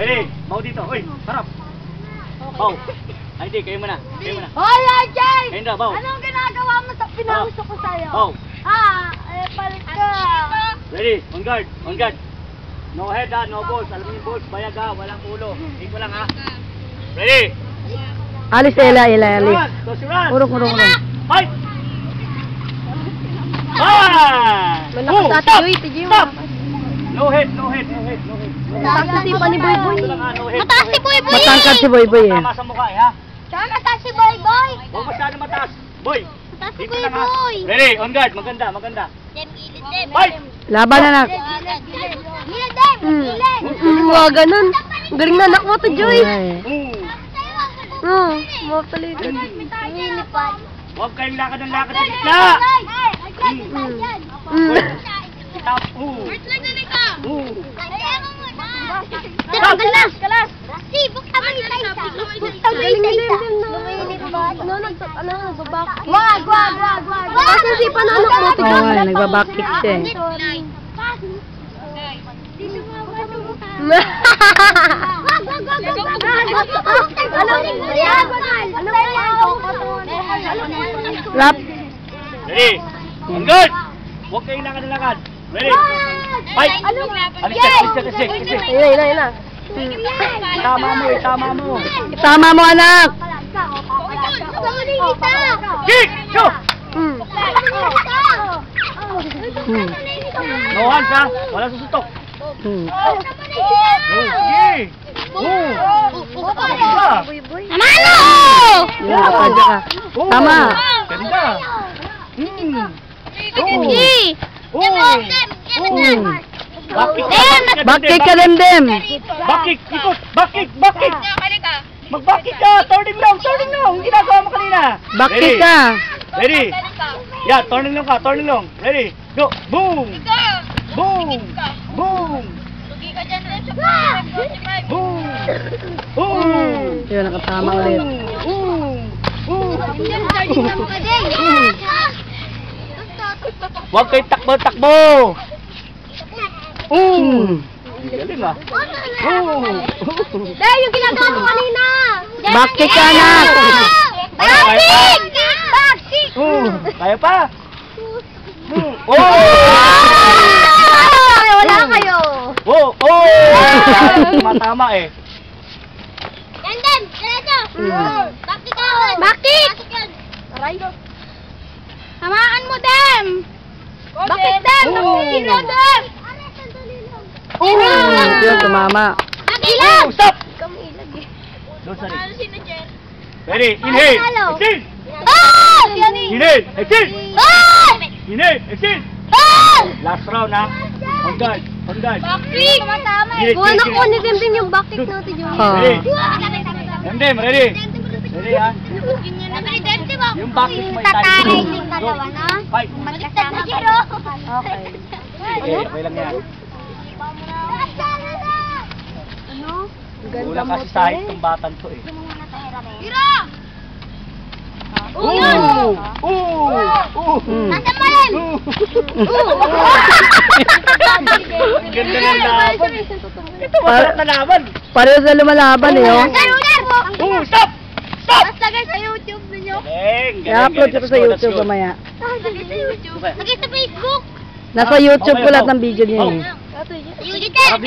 Ready? Mau dito. Uy, harap. Bau. Ay, di, kayo muna. Kayo muna. Hoy, RJ! Kayo na, Bau. Anong ginagawa mo sa pinagusto ko sa'yo? Bau. Palit ka. Ready? On guard. On guard. No head ha, no balls. Alam mo yung balls, bayag ha, walang ulo. Tingin mo lang ha. Ready? Alis, alis. Urong. Fight! Ah! Malakas ate Joy, TJ mo. No head. Mataas si Pani Boy Boy. Mataas si Boy Boy! Matangkad si Boy Boy eh. Tama sa mukha ha. Saan mataas si Boy Boy? Huwag masyado mataas. Boy! Mataas si Dito Boy lang ha. Boy! Ready? On guard. Maganda. Dem. Fight! Laban anak. Gilid, Dem! Gilid! Wag ganun. Galing na anak mo to Joy. Mapalitan. Lumilipad. Huwag kayong lakad ng lakad sa gitna. Tap. Tanggal na! Rasi, bukta mo ni Taisa. Bukta mo ni Taisa. Lumilipad. Nagbabak. Wag! Kasi si Pananak mo to Joy. Nagbabakit siya eh. Lap. Ready? On guard. Huwag kayong lakad ng lakad. Ready? Fight! Alis. Ila. Tama mo. Tama mo anak. Kick! Shoot! No hands ha. Wala susutok. Sige. Namalo! Yan, kapadya ka. Tama. Ganda. Bakit ka demdem. Bakit, ikot. Bakit. Magbakit ka. Turning long. Yung ginagawa mo kanina. Bakit ka. Ready? Yeah, turning long. Ready? Go. Boom. Boom. Yun, nakatama ulit. Huwag kayo takbo. Galing ah. Dahil yung ginagawa ko kanina. Bakit ka anak? Bakit! Kaya pa. Wala kayo. Tama eh. Yan, diretso. Bakit ahon? Bakit? Aray. Hamaan mo, Dem. Bakit, Dem? Tiro, Dem. Yun, tumama. Ilag. Stop. Ilag eh. Sorry. Ready? Inhale. Exhale. Inhale. Exhale. Exhale. Last round ha. On guard. Bakit? Buwan ako ni Demdem yung bakit natin yung Demdem, ready? Ready ha? Yung bakit mo Tatay yung dalawa na. Fight. Magkasama ka. Okay. Okay lang yan. Ano? Kulang kasi sa height ng batan to eh. Tira! Nasa malim! Ang ganda ng laban. Ito masarap na laban. Pareho sa lumalaban eh, oh. Stop! Basta guys sa YouTube ninyo. I-upload ko sa YouTube mamaya. Lagay sa Facebook. Nasa YouTube ko lahat ng video niya eh. YouTube.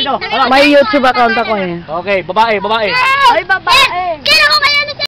May YouTube account ako eh. Okay, babae. Ay, babae.